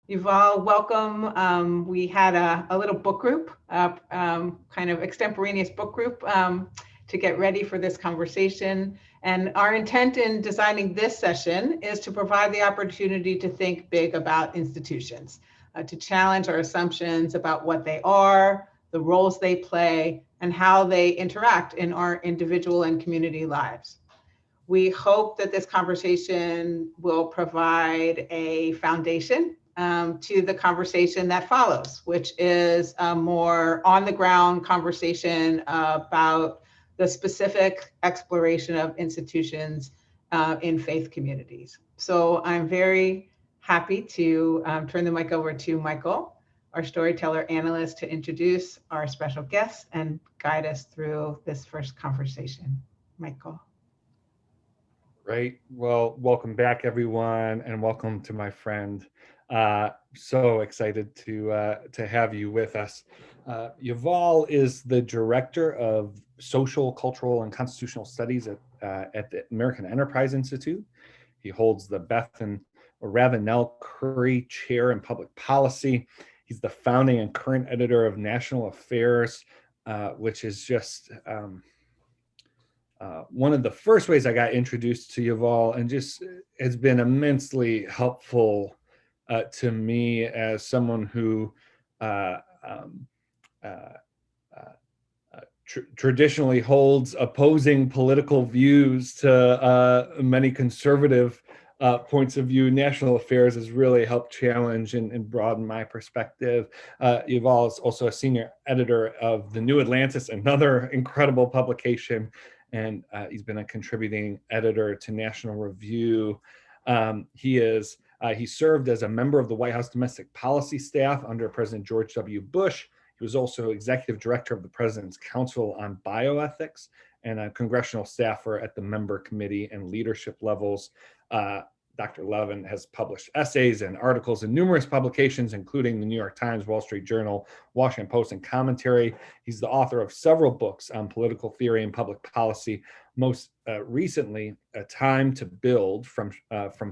Yuval, welcome. We had a little book group, kind of extemporaneous book group to get ready for this conversation. And our intent in designing this session is to provide the opportunity to think big about institutions, to challenge our assumptions about what they are, the roles they play, and how they interact in our individual and community lives. We hope that this conversation will provide a foundation to the conversation that follows, which is a more on the ground conversation about the specific exploration of institutions in faith communities. So I'm very happy to turn the mic over to Michael, our storyteller analyst, to introduce our special guests and guide us through this first conversation. Michael. Right. Well, welcome back, everyone, and welcome to my friend. So excited to have you with us. Yuval is the director of social, cultural, and constitutional studies at the American Enterprise Institute. He holds the Beth and Ravenel Curry Chair in Public Policy. He's the founding and current editor of National Affairs, which is just one of the first ways I got introduced to Yuval, and just has been immensely helpful to me as someone who traditionally holds opposing political views to many conservative points of view. National Affairs has really helped challenge and broaden my perspective. Yuval is also a senior editor of The New Atlantis, another incredible publication, and he's been a contributing editor to National Review. He served as a member of the White House domestic policy staff under President George W. Bush. He was also executive director of the President's Council on Bioethics and a congressional staffer at the member committee and leadership levels. Dr. Levin has published essays and articles in numerous publications, including the New York Times, Wall Street Journal, Washington Post, and Commentary. He's the author of several books on political theory and public policy, most recently, A Time to Build, from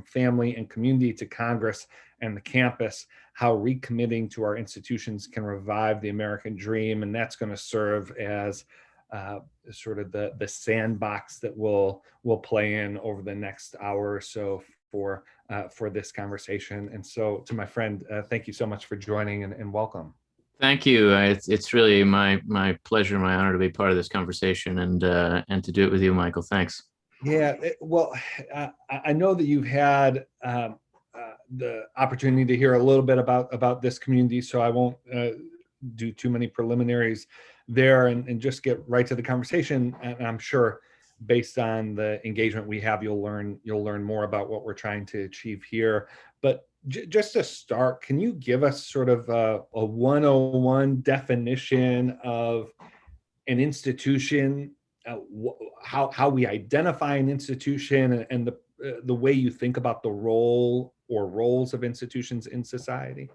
Family and Community to Congress and the Campus, How Recommitting to Our Institutions Can Revive the American Dream. And that's going to serve as sort of the sandbox that we'll play in over the next hour or so for this conversation. And so to my friend, thank you so much for joining and welcome. Thank you. It's really my pleasure, my honor to be part of this conversation and to do it with you, Michael. Thanks. Yeah, well, I know that you've had the opportunity to hear a little bit about this community, so I won't do too many preliminaries there and just get right to the conversation. And I'm sure based on the engagement we have, you'll learn more about what we're trying to achieve here. But just to start, can you give us sort of a 101 definition of an institution, how we identify an institution, and the way you think about the role or roles of institutions in society?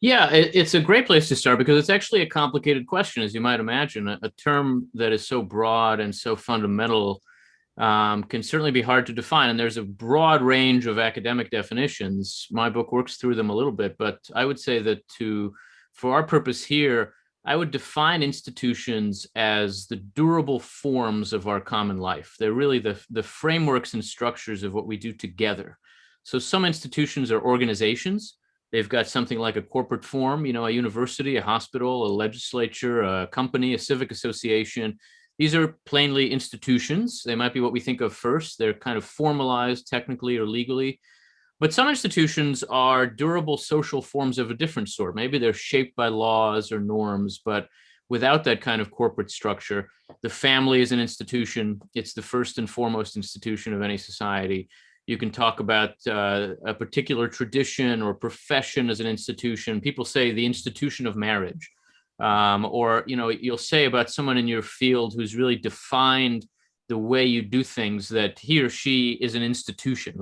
Yeah, it's a great place to start because it's actually a complicated question, as you might imagine. A term that is so broad and so fundamental can certainly be hard to define. And there's a broad range of academic definitions. My book works through them a little bit, but I would say that for our purpose here, I would define institutions as the durable forms of our common life. They're really the frameworks and structures of what we do together. So some institutions are organizations. They've got something like a corporate form, a university, a hospital, a legislature, a company, a civic association. These are plainly institutions. They might be what we think of first. They're kind of formalized technically or legally. But some institutions are durable social forms of a different sort. Maybe they're shaped by laws or norms, but without that kind of corporate structure. The family is an institution. It's the first and foremost institution of any society. You can talk about a particular tradition or profession as an institution. People say the institution of marriage, or you'll say about someone in your field who's really defined the way you do things that he or she is an institution.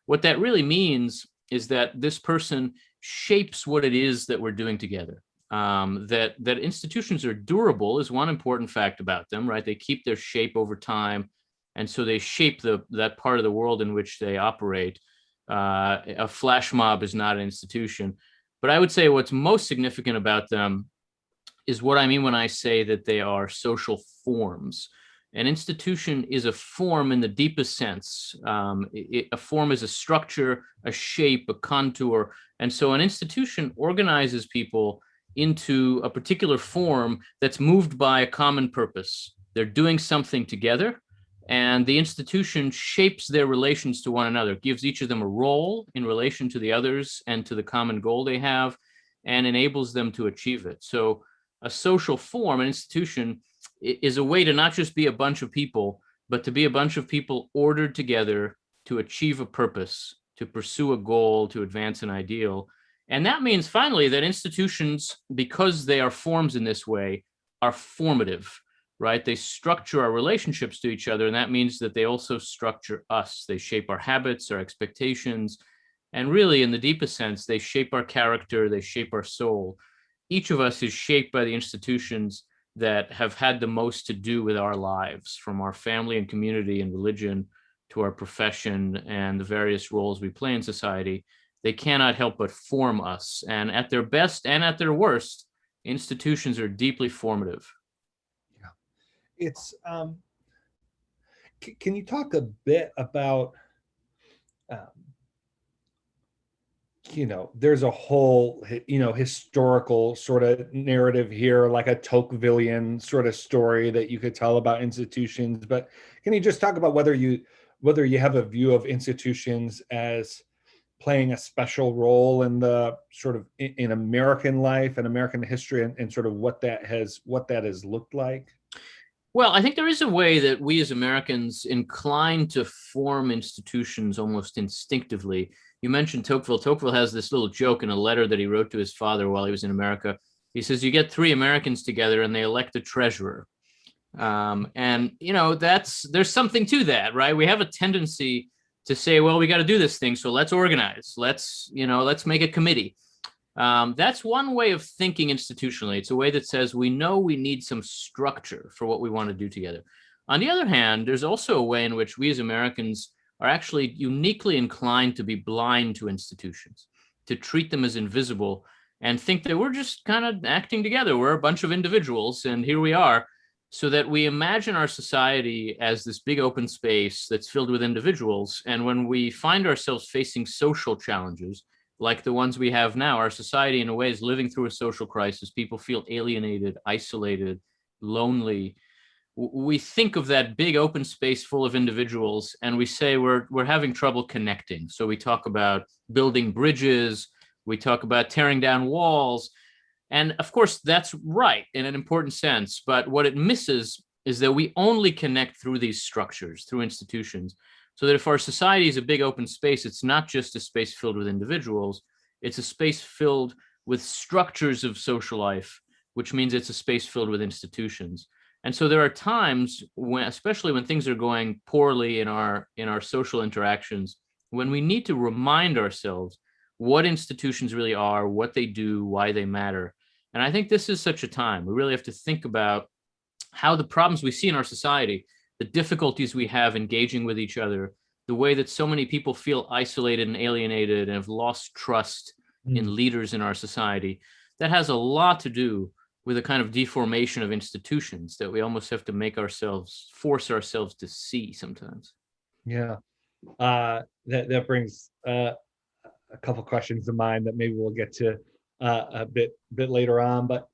What that really means is that this person shapes what it is that we're doing together. That institutions are durable is one important fact about them, right? They keep their shape over time. And so they shape that part of the world in which they operate. A flash mob is not an institution. But I would say what's most significant about them is what I mean when I say that they are social forms. An institution is a form in the deepest sense. A form is a structure, a shape, a contour. And so an institution organizes people into a particular form that's moved by a common purpose. They're doing something together, and the institution shapes their relations to one another, gives each of them a role in relation to the others and to the common goal they have, and enables them to achieve it. So a social form, an institution, is a way to not just be a bunch of people, but to be a bunch of people ordered together to achieve a purpose, to pursue a goal, to advance an ideal. And that means finally that institutions, because they are forms in this way, are formative, right? They structure our relationships to each other, and that means that they also structure us. They shape our habits, our expectations, and really, in the deepest sense, they shape our character, they shape our soul. Each of us is shaped by the institutions that have had the most to do with our lives, from our family and community and religion to our profession and the various roles we play in society. They cannot help but form us. And at their best and at their worst, institutions are deeply formative. Yeah. It's, can you talk a bit about, there's a whole, historical sort of narrative here, like a Tocquevillian sort of story that you could tell about institutions. But can you just talk about whether you have a view of institutions as playing a special role in the sort of in American life and American history, and sort of what that has looked like? Well, I think there is a way that we as Americans incline to form institutions almost instinctively. You mentioned Tocqueville. Tocqueville has this little joke in a letter that he wrote to his father while he was in America. He says, you get 3 Americans together and they elect a treasurer. And, there's something to that, right? We have a tendency to say, well, we got to do this thing, so let's organize. Let's make a committee. That's one way of thinking institutionally. It's a way that says we know we need some structure for what we want to do together. On the other hand, there's also a way in which we as Americans are actually uniquely inclined to be blind to institutions, to treat them as invisible and think that we're just kind of acting together. We're a bunch of individuals and here we are, so that we imagine our society as this big open space that's filled with individuals. And when we find ourselves facing social challenges, like the ones we have now, our society in a way is living through a social crisis. People feel alienated, isolated, lonely. We think of that big open space full of individuals and we say we're having trouble connecting. So we talk about building bridges, we talk about tearing down walls. And of course, that's right in an important sense. But what it misses is that we only connect through these structures, through institutions. So that if our society is a big open space, it's not just a space filled with individuals, it's a space filled with structures of social life, which means it's a space filled with institutions. And so there are times when, especially when things are going poorly in our social interactions, when we need to remind ourselves what institutions really are, what they do, why they matter. And I think this is such a time. We really have to think about how the problems we see in our society, the difficulties we have engaging with each other, the way that so many people feel isolated and alienated and have lost trust in leaders in our society, that has a lot to do with a kind of deformation of institutions that we almost have to force ourselves to see sometimes. Yeah, that brings a couple questions to mind that maybe we'll get to a bit later on. But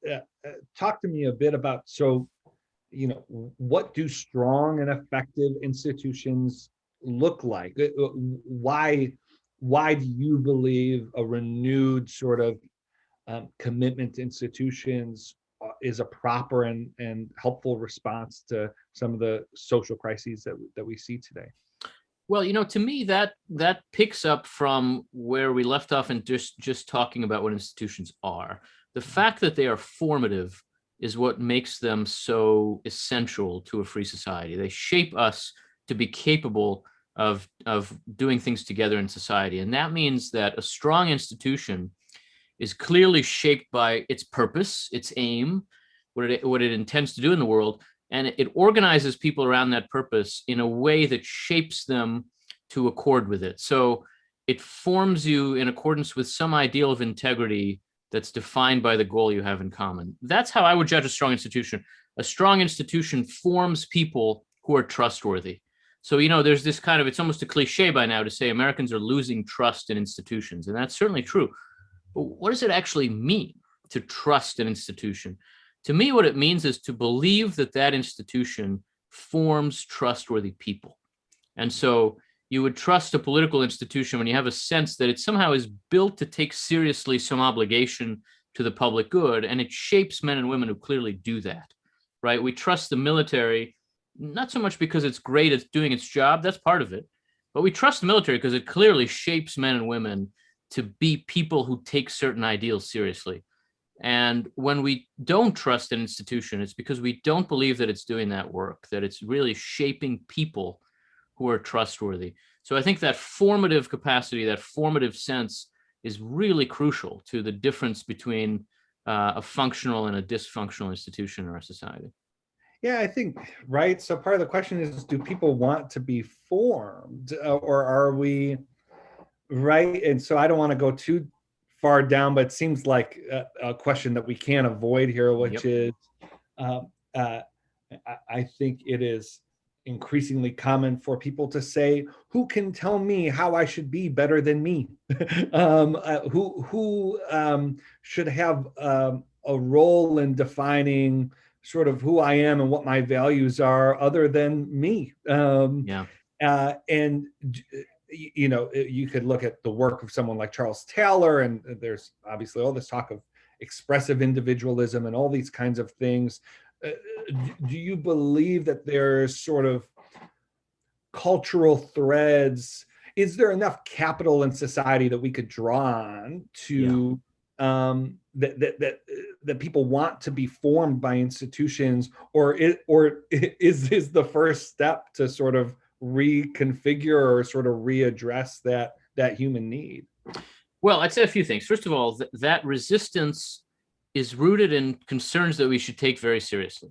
talk to me a bit about, so what do strong and effective institutions look like? Why do you believe a renewed sort of commitment to institutions is a proper and helpful response to some of the social crises that we see today? Well, to me, that picks up from where we left off in just talking about what institutions are. The fact that they are formative is what makes them so essential to a free society. They shape us to be capable of doing things together in society. And that means that a strong institution is clearly shaped by its purpose, its aim, what it intends to do in the world, and it organizes people around that purpose in a way that shapes them to accord with it. So it forms you in accordance with some ideal of integrity that's defined by the goal you have in common. That's how I would judge a strong institution. A strong institution forms people who are trustworthy. So, there's this kind of, it's almost a cliche by now to say Americans are losing trust in institutions, and that's certainly true. But what does it actually mean to trust an institution? To me, what it means is to believe that that institution forms trustworthy people. And so you would trust a political institution when you have a sense that it somehow is built to take seriously some obligation to the public good, and it shapes men and women who clearly do that, right? We trust the military, not so much because it's great at doing its job, that's part of it, but we trust the military because it clearly shapes men and women to be people who take certain ideals seriously. And when we don't trust an institution, it's because we don't believe that it's doing that work, that it's really shaping people who are trustworthy. So I think that formative capacity, that formative sense is really crucial to the difference between a functional and a dysfunctional institution in our society. Yeah, I think, right. So part of the question is, do people want to be formed, or are we, right? And so I don't want to go too far down, but it seems like a question that we can't avoid here, which is, I think it is increasingly common for people to say, who can tell me how I should be better than me? Who should have a role in defining sort of who I am and what my values are other than me? And you could look at the work of someone like Charles Taylor, and there's obviously all this talk of expressive individualism and all these kinds of things. Do you believe that there's sort of cultural threads? Is there enough capital in society that we could draw on to that people want to be formed by institutions, or is this the first step to sort of reconfigure or sort of readdress that human need? Well, I'd say a few things. First of all, that resistance is rooted in concerns that we should take very seriously.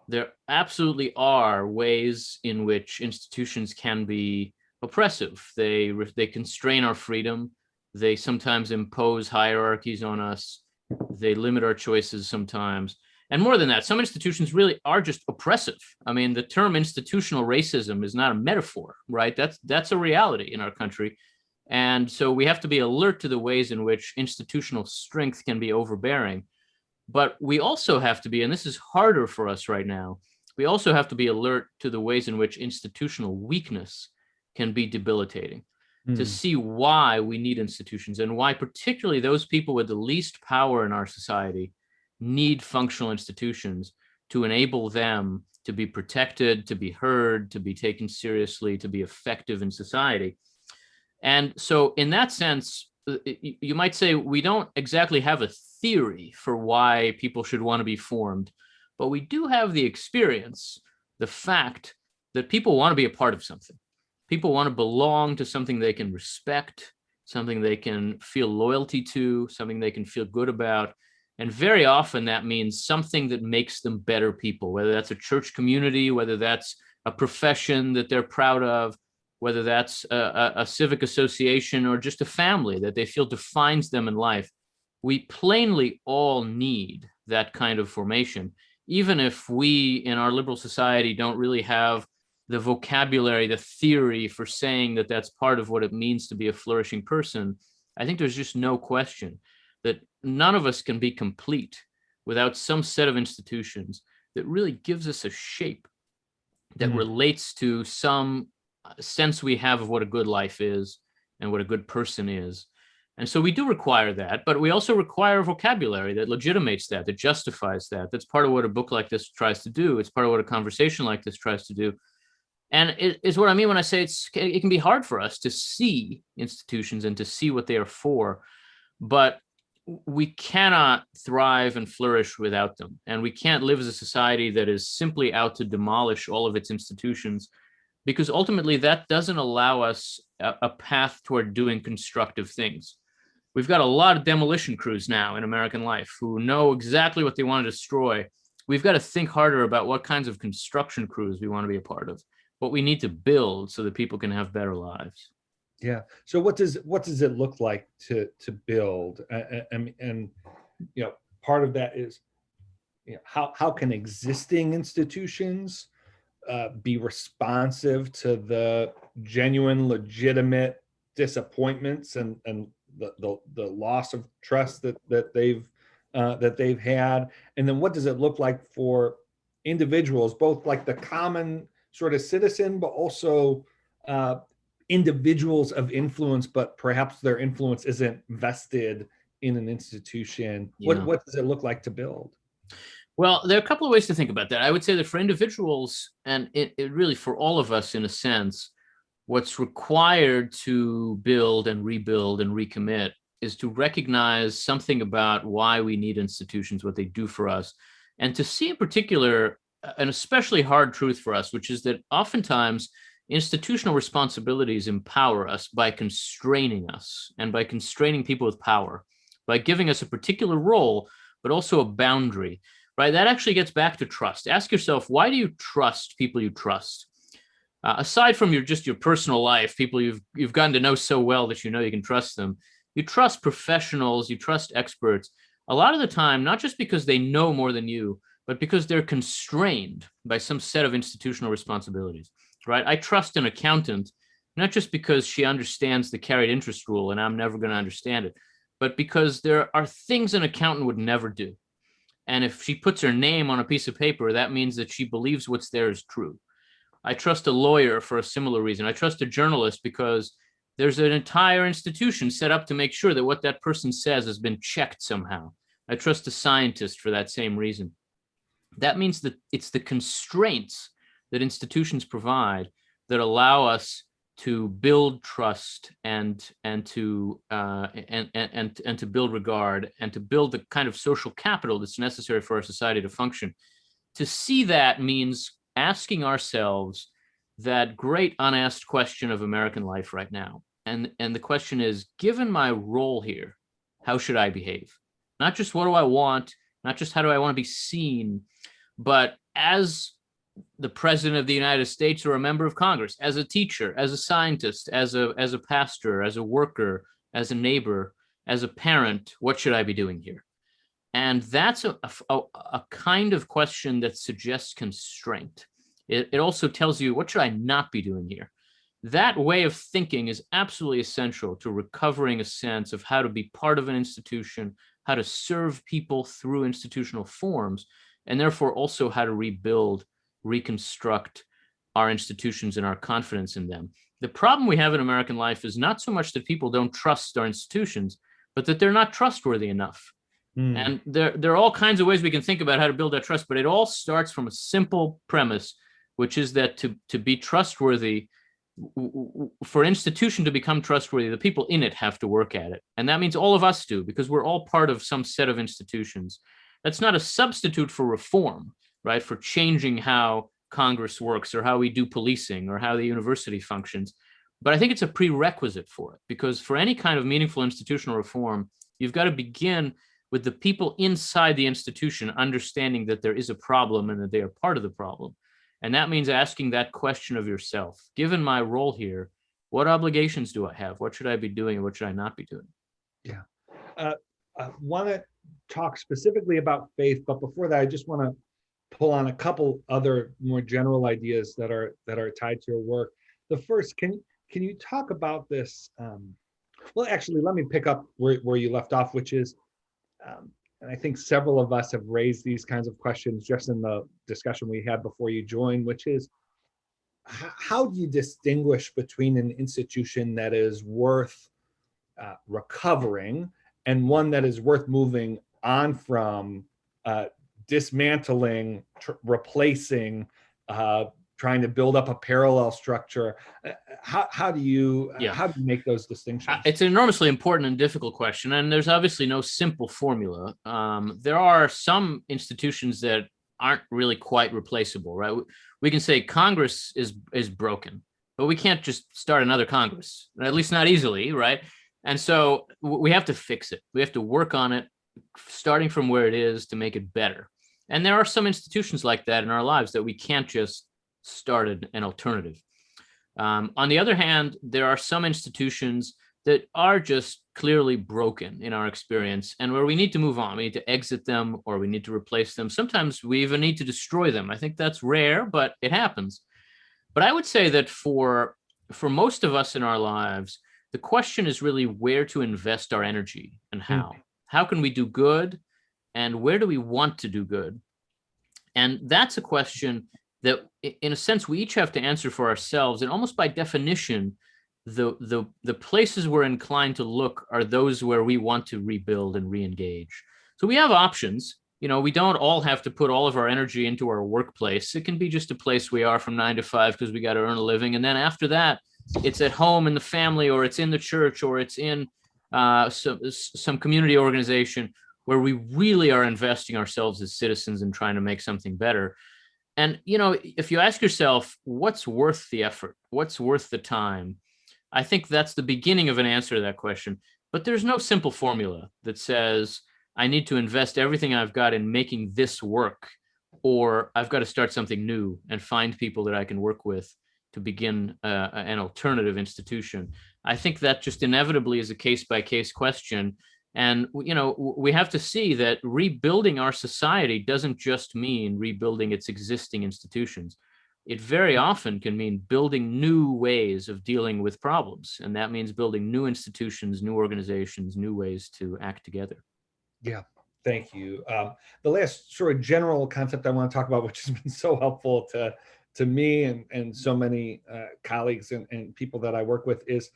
There absolutely are ways in which institutions can be oppressive. They constrain our freedom. They sometimes impose hierarchies on us. They limit our choices sometimes. And more than that, some institutions really are just oppressive. I mean, the term institutional racism is not a metaphor, right? That's a reality in our country. And so we have to be alert to the ways in which institutional strength can be overbearing. But we also have to be, and this is harder for us right now, we also have to be alert to the ways in which institutional weakness can be debilitating, to see why we need institutions and why particularly those people with the least power in our society need functional institutions to enable them to be protected, to be heard, to be taken seriously, to be effective in society. And so in that sense, you might say we don't exactly have a theory for why people should want to be formed, but we do have the experience, the fact that people want to be a part of something. People want to belong to something they can respect, something they can feel loyalty to, something they can feel good about. And very often that means something that makes them better people, whether that's a church community, whether that's a profession that they're proud of, whether that's a civic association or just a family that they feel defines them in life. We plainly all need that kind of formation, even if we in our liberal society don't really have the vocabulary, the theory for saying that that's part of what it means to be a flourishing person. I think there's just no question that none of us can be complete without some set of institutions that really gives us a shape that relates to some sense we have of what a good life is and what a good person is. And so we do require that, but we also require a vocabulary that legitimates that justifies that. That's part of what a book like this tries to do. It's part of what a conversation like this tries to do. And it is what I mean when I say it can be hard for us to see institutions and to see what they are for, but we cannot thrive and flourish without them. And we can't live as a society that is simply out to demolish all of its institutions, because ultimately that doesn't allow us a path toward doing constructive things. We've got a lot of demolition crews now in American life who know exactly what they want to destroy. We've got to think harder about what kinds of construction crews we want to be a part of, what we need to build so that people can have better lives. Yeah. So what does it look like to build? And part of that is, how can existing institutions be responsive to the genuine, legitimate disappointments and the loss of trust that they've had, and then what does it look like for individuals, both like the common sort of citizen, but also individuals of influence, but perhaps their influence isn't vested in an institution. Yeah. What does it look like to build? Well, there are a couple of ways to think about that. I would say that for individuals, and it really for all of us in a sense, what's required to build and rebuild and recommit is to recognize something about why we need institutions, what they do for us, and to see in particular an especially hard truth for us, which is that oftentimes institutional responsibilities empower us by constraining us and by constraining people with power, by giving us a particular role, but also a boundary. Right, that actually gets back to trust. Ask yourself, why do you trust people you trust? Aside from your personal life, people you've gotten to know so well that you know you can trust them, you trust professionals, you trust experts. A lot of the time, not just because they know more than you, but because they're constrained by some set of institutional responsibilities. Right? I trust an accountant, not just because she understands the carried interest rule and I'm never going to understand it, but because there are things an accountant would never do. And if she puts her name on a piece of paper, that means that she believes what's there is true. I trust a lawyer for a similar reason. I trust a journalist because there's an entire institution set up to make sure that what that person says has been checked somehow. I trust a scientist for that same reason. That means that it's the constraints that institutions provide that allow us to build trust and to build regard and to build the kind of social capital that's necessary for our society to function. To see that means asking ourselves that great unasked question of American life right now. And the question is, given my role here, how should I behave? Not just what do I want, not just how do I want to be seen, but as the president of the United States or a member of Congress, as a teacher, as a scientist, as a pastor, as a worker, as a neighbor, as a parent, what should I be doing here? And that's a kind of question that suggests constraint. It also tells you, what should I not be doing here? That way of thinking is absolutely essential to recovering a sense of how to be part of an institution, how to serve people through institutional forms, and therefore also how to rebuild, reconstruct our institutions and our confidence in them. The problem we have in American life is not so much that people don't trust our institutions, but that they're not trustworthy enough. And there are all kinds of ways we can think about how to build that trust, but it all starts from a simple premise, which is that to be trustworthy, for an institution to become trustworthy, the people in it have to work at it. And that means all of us do, because we're all part of some set of institutions. That's not a substitute for reform, right? For changing how Congress works or how we do policing or how the university functions. But I think it's a prerequisite for it, because for any kind of meaningful institutional reform, you've got to begin with the people inside the institution understanding that there is a problem and that they are part of the problem. And that means asking that question of yourself. Given my role here, what obligations do I have? What should I be doing and what should I not be doing? Yeah. I want to talk specifically about faith, but before that, I just want to pull on a couple other more general ideas that are tied to your work. The first, can you talk about this? Well, actually, let me pick up where you left off, which is, and I think several of us have raised these kinds of questions just in the discussion we had before you joined, which is, how do you distinguish between an institution that is worth recovering and one that is worth moving on from, dismantling, replacing, trying to build up a parallel structure? How do you make those distinctions? It's an enormously important and difficult question, and there's obviously no simple formula. There are some institutions that aren't really quite replaceable, right? We can say Congress is broken, but we can't just start another Congress, at least not easily, right? And so we have to fix it. We have to work on it, starting from where it is to make it better. And there are some institutions like that in our lives that we can't just start an alternative. On the other hand, there are some institutions that are just clearly broken in our experience, and where we need to move on. We need to exit them, or we need to replace them. Sometimes we even need to destroy them. I think that's rare, but it happens. But I would say that for most of us in our lives, the question is really where to invest our energy and how. How can we do good, and where do we want to do good? And that's a question that, in a sense, we each have to answer for ourselves. And almost by definition, the places we're inclined to look are those where we want to rebuild and re-engage. So we have options. We don't all have to put all of our energy into our workplace. It can be just a place we are from 9 to 5 because we got to earn a living. And then after that, it's at home in the family, or it's in the church, or it's in some community organization where we really are investing ourselves as citizens and trying to make something better. And, if you ask yourself, what's worth the effort? What's worth the time? I think that's the beginning of an answer to that question. But there's no simple formula that says, I need to invest everything I've got in making this work, or I've got to start something new and find people that I can work with to begin an alternative institution. I think that just inevitably is a case-by-case question. And, we have to see that rebuilding our society doesn't just mean rebuilding its existing institutions. It very often can mean building new ways of dealing with problems. And that means building new institutions, new organizations, new ways to act together. Yeah, thank you. The last sort of general concept I want to talk about, which has been so helpful to me and so many colleagues and people that I work with, is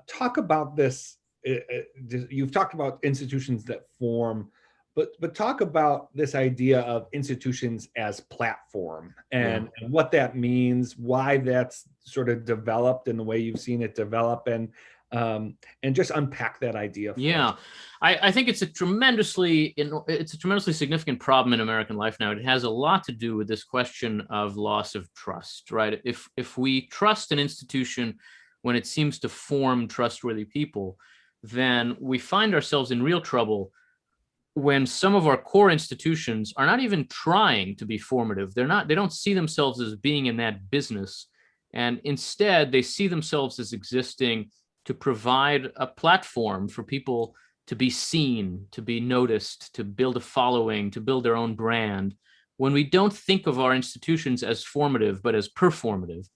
talk about this. You've talked about institutions that form, but talk about this idea of institutions as platform and what that means, why that's sort of developed in the way you've seen it develop, and just unpack that idea. Yeah, I think it's a tremendously significant problem in American life now. It has a lot to do with this question of loss of trust, right? If we trust an institution when it seems to form trustworthy people, then we find ourselves in real trouble when some of our core institutions are not even trying to be formative. They don't see themselves as being in that business. And instead, they see themselves as existing to provide a platform for people to be seen, to be noticed, to build a following, to build their own brand. When we don't think of our institutions as formative, but as performative,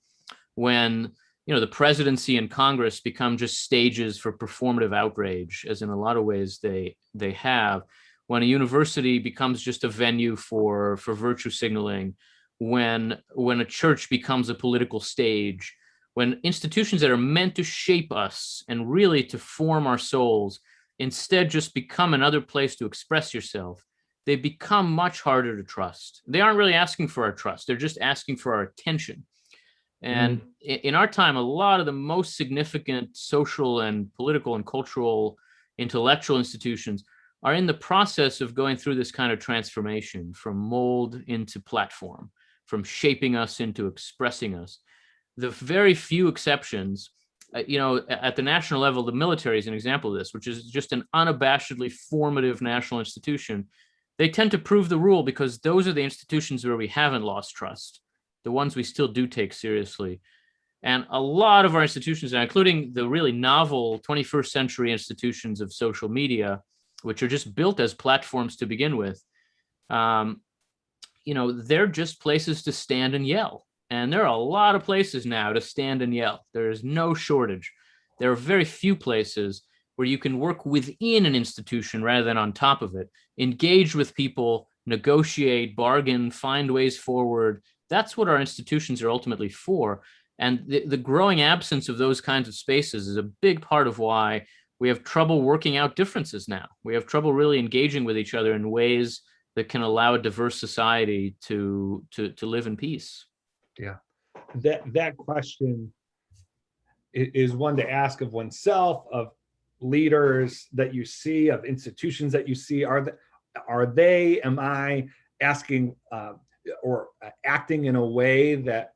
when the presidency and Congress become just stages for performative outrage, as in a lot of ways they have, when a university becomes just a venue for virtue signaling, when a church becomes a political stage, when institutions that are meant to shape us and really to form our souls instead just become another place to express yourself, they become much harder to trust. They aren't really asking for our trust. They're just asking for our attention. And in our time, a lot of the most significant social and political and cultural intellectual institutions are in the process of going through this kind of transformation from mold into platform, from shaping us into expressing us. The very few exceptions, at the national level, the military is an example of this, which is just an unabashedly formative national institution. They tend to prove the rule because those are the institutions where we haven't lost trust, the ones we still do take seriously. And a lot of our institutions, including the really novel 21st century institutions of social media, which are just built as platforms to begin with, they're just places to stand and yell. And there are a lot of places now to stand and yell. There is no shortage. There are very few places where you can work within an institution rather than on top of it, engage with people, negotiate, bargain, find ways forward. That's what our institutions are ultimately for. And the growing absence of those kinds of spaces is a big part of why we have trouble working out differences now. We have trouble really engaging with each other in ways that can allow a diverse society to live in peace. Yeah, that question is one to ask of oneself, of leaders that you see, of institutions that you see. Am I asking or acting in a way that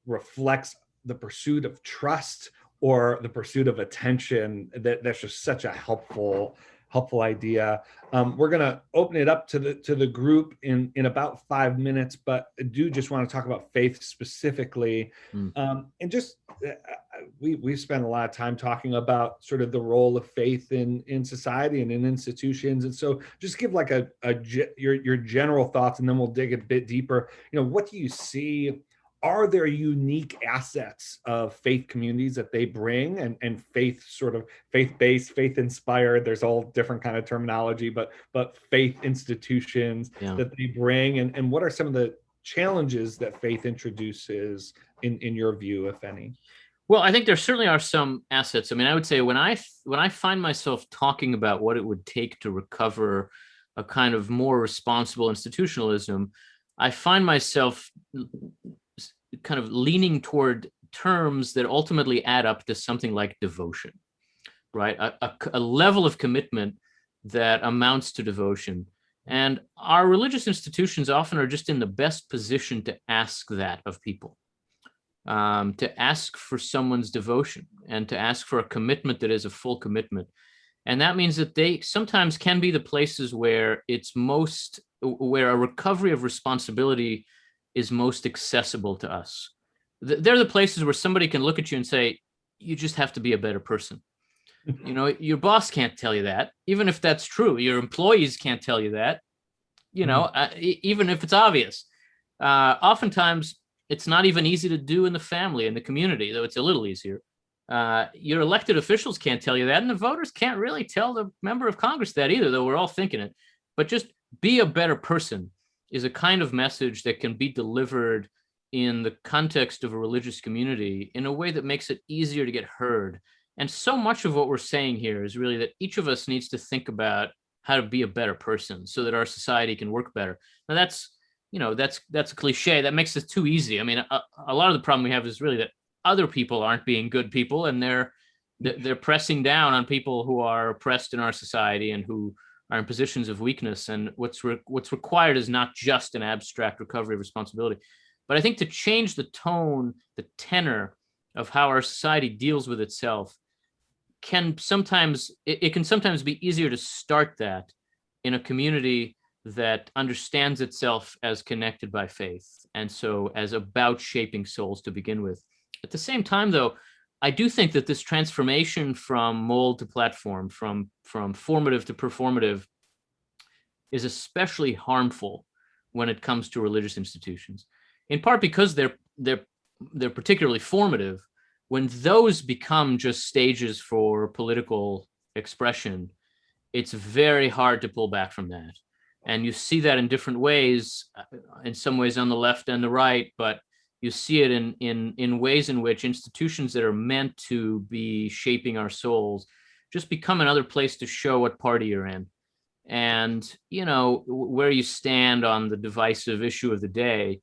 reflects the pursuit of trust or the pursuit of attention? That's just such a helpful helpful idea. We're going to open it up to the group in about 5 minutes, but I do just want to talk about faith specifically. And just we've spent a lot of time talking about sort of the role of faith in society and in institutions. And so just give like your general thoughts, and then we'll dig a bit deeper. What do you see? Are there unique assets of faith communities that they bring, and faith, sort of faith-based, faith-inspired, there's all different kind of terminology, but faith institutions that they bring, and what are some of the challenges that faith introduces in your view, if any? Well, I think there certainly are some assets. I mean, I would say when I find myself talking about what it would take to recover a kind of more responsible institutionalism, I find myself kind of leaning toward terms that ultimately add up to something like devotion, right? A level of commitment that amounts to devotion. And our religious institutions often are just in the best position to ask that of people, to ask for someone's devotion and to ask for a commitment that is a full commitment. And that means that they sometimes can be the places where where a recovery of responsibility is most accessible to us. They're the places where somebody can look at you and say, you just have to be a better person. Your boss can't tell you that, even if that's true. Your employees can't tell you that, even if it's obvious. Oftentimes, it's not even easy to do in the family, in the community, though it's a little easier. Your elected officials can't tell you that, and the voters can't really tell the member of Congress that either, though we're all thinking it. But just be a better person is a kind of message that can be delivered in the context of a religious community in a way that makes it easier to get heard. And so much of what we're saying here is really that each of us needs to think about how to be a better person so that our society can work better. Now that's a cliche. That makes it too easy. I mean, a lot of the problem we have is really that other people aren't being good people, and they're pressing down on people who are oppressed in our society and who are in positions of weakness. And what's required is not just an abstract recovery of responsibility, but I think to change the tone, the tenor of how our society deals with itself can sometimes be easier to start that in a community that understands itself as connected by faith, and so as about shaping souls to begin with. At the same time, though, I do think that this transformation from mold to platform, from formative to performative, is especially harmful when it comes to religious institutions, in part because they're particularly formative. When those become just stages for political expression, it's very hard to pull back from that. And you see that in different ways, in some ways on the left and the right, but you see it in ways in which institutions that are meant to be shaping our souls just become another place to show what party you're in, and where you stand on the divisive issue of the day.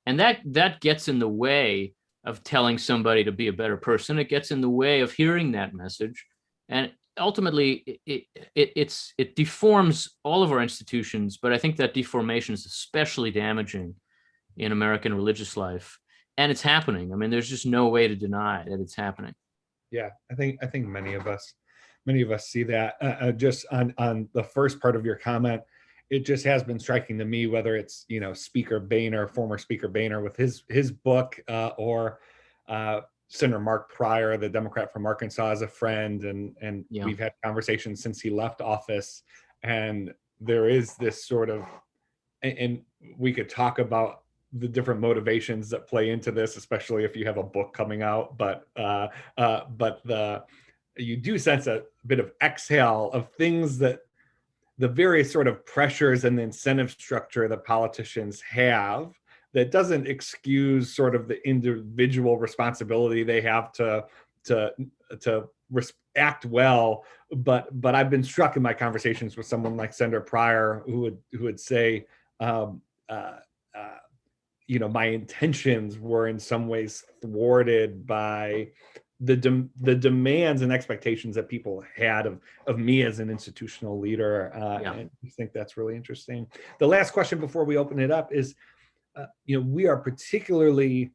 And that gets in the way of telling somebody to be a better person. It gets in the way of hearing that message, and ultimately it deforms all of our institutions. But I think that deformation is especially damaging in American religious life, and it's happening. I mean, there's just no way to deny that it's happening. Yeah, I think many of us see that. Just on the first part of your comment, it just has been striking to me, whether it's Speaker Boehner, former Speaker Boehner, with his book, or Senator Mark Pryor, the Democrat from Arkansas, as a friend, and we've had conversations since he left office, and there is this sort of, and we could talk about the different motivations that play into this, especially if you have a book coming out, but you do sense a bit of exhale of things that the various sort of pressures and the incentive structure that politicians have, that doesn't excuse sort of the individual responsibility they have to act well. But I've been struck in my conversations with someone like Senator Pryor, who would say, my intentions were in some ways thwarted by the demands and expectations that people had of me as an institutional leader. And I think that's really interesting. The last question before we open it up is, we are particularly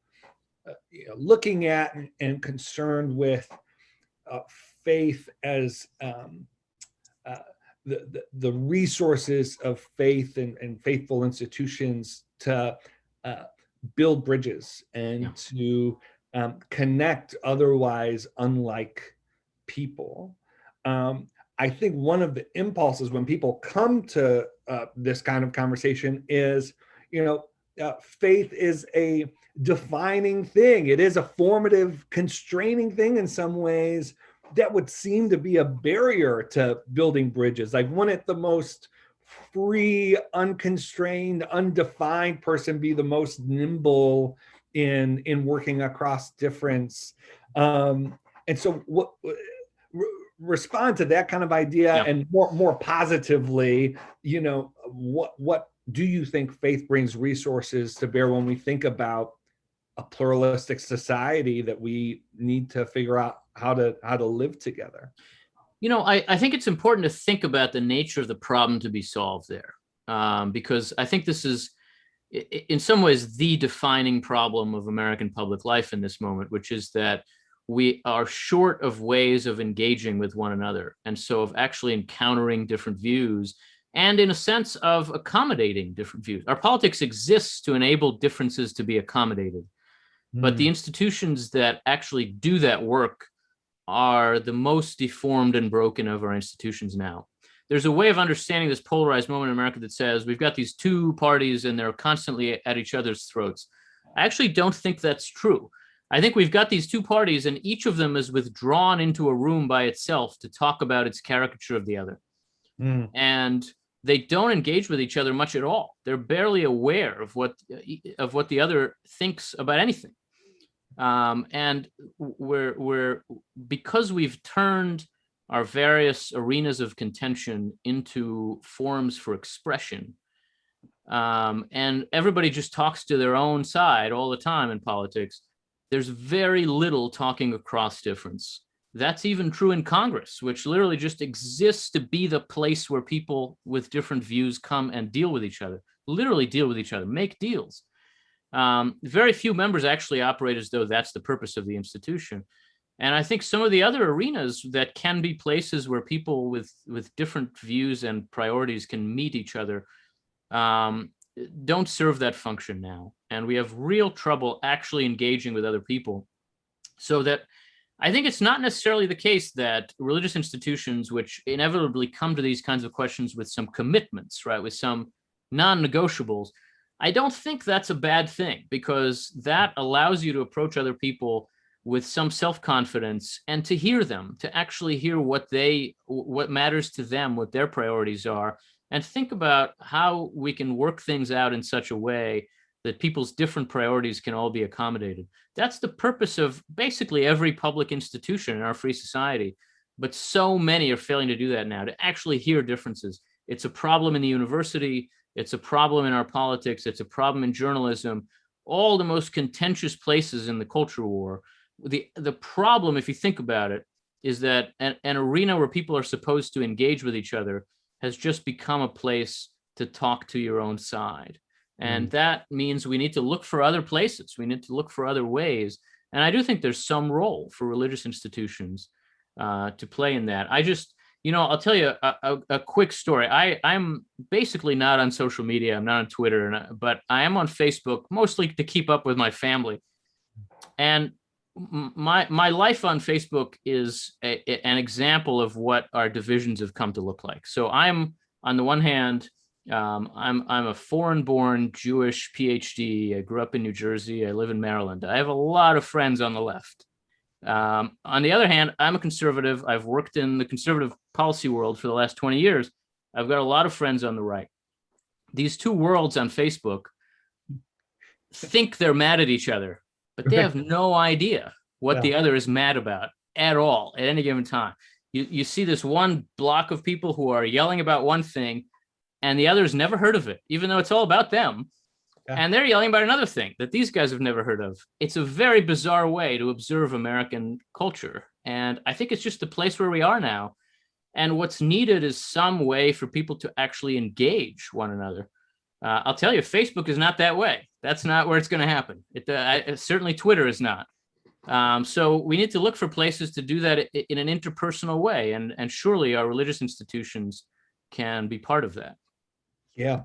looking at and concerned with faith as the resources of faith and faithful institutions to build bridges and to connect otherwise unlike people. I think one of the impulses when people come to this kind of conversation is, faith is a defining thing. It is a formative, constraining thing in some ways that would seem to be a barrier to building bridges. Like, wouldn't the most free, unconstrained, undefined person be the most nimble in working across difference? And so what respond to that kind of idea, and more positively, what do you think faith brings resources to bear when we think about a pluralistic society that we need to figure out how to live together? I think it's important to think about the nature of the problem to be solved there, because I think this is, in some ways, the defining problem of American public life in this moment, which is that we are short of ways of engaging with one another, and so of actually encountering different views, and in a sense of accommodating different views. Our politics exists to enable differences to be accommodated, but the institutions that actually do that work are the most deformed and broken of our institutions now. There's a way of understanding this polarized moment in America that says we've got these two parties and they're constantly at each other's throats. I actually don't think that's true. I think we've got these two parties and each of them is withdrawn into a room by itself to talk about its caricature of the other. And they don't engage with each other much at all. They're barely aware of what the other thinks about anything. And we're because we've turned our various arenas of contention into forms for expression, and everybody just talks to their own side all the time in politics, there's very little talking across difference. That's even true in Congress, which literally just exists to be the place where people with different views come and deal with each other, literally deal with each other, make deals. Very few members actually operate as though that's the purpose of the institution. And I think some of the other arenas that can be places where people with different views and priorities can meet each other don't serve that function now. And we have real trouble actually engaging with other people. So that I think it's not necessarily the case that religious institutions, which inevitably come to these kinds of questions with some commitments, right, with some non-negotiables, I don't think that's a bad thing, because that allows you to approach other people with some self-confidence and to hear them, to actually hear what matters to them, what their priorities are, and think about how we can work things out in such a way that people's different priorities can all be accommodated. That's the purpose of basically every public institution in our free society. But so many are failing to do that now, to actually hear differences. It's a problem in the university. It's a problem in our politics. It's a problem in journalism. All the most contentious places in the culture war. The problem, if you think about it, is that an arena where people are supposed to engage with each other has just become a place to talk to your own side. And that means we need to look for other places. We need to look for other ways. And I do think there's some role for religious institutions to play in that. I'll tell you a quick story. I'm basically not on social media. I'm not on Twitter, but I am on Facebook, mostly to keep up with my family. And my life on Facebook is an example of what our divisions have come to look like. So I'm, on the one hand, I'm a foreign-born Jewish PhD. I grew up in New Jersey. I live in Maryland. I have a lot of friends on the left. On the other hand, I'm a conservative. I've worked in the conservative policy world for the last 20 years. I've got a lot of friends on the right. These two worlds on Facebook think they're mad at each other, but they have no idea what the other is mad about at all at any given time. You see this one block of people who are yelling about one thing, and the others never heard of it, even though it's all about them. And they're yelling about another thing that these guys have never heard of. It's a very bizarre way to observe American culture. And I think it's just the place where we are now. And what's needed is some way for people to actually engage one another. I'll tell you, Facebook is not that way. That's not where it's going to happen. Certainly Twitter is not. So we need to look for places to do that in an interpersonal way. And surely our religious institutions can be part of that. Yeah.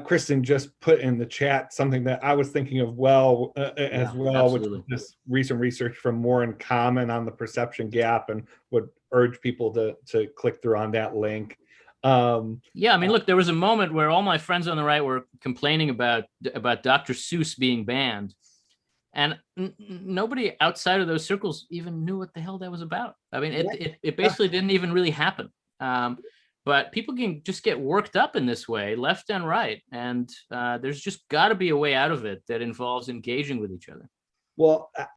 Kristen just put in the chat something that I was thinking of as well, absolutely. which is this recent research from More in Common on the perception gap, and would urge people to click through on that link. Yeah, I mean, look, there was a moment where all my friends on the right were complaining about Dr. Seuss being banned. And nobody outside of those circles even knew what the hell that was about. I mean, it basically didn't even really happen. But people can just get worked up in this way, left and right. And there's just got to be a way out of it that involves engaging with each other. Well,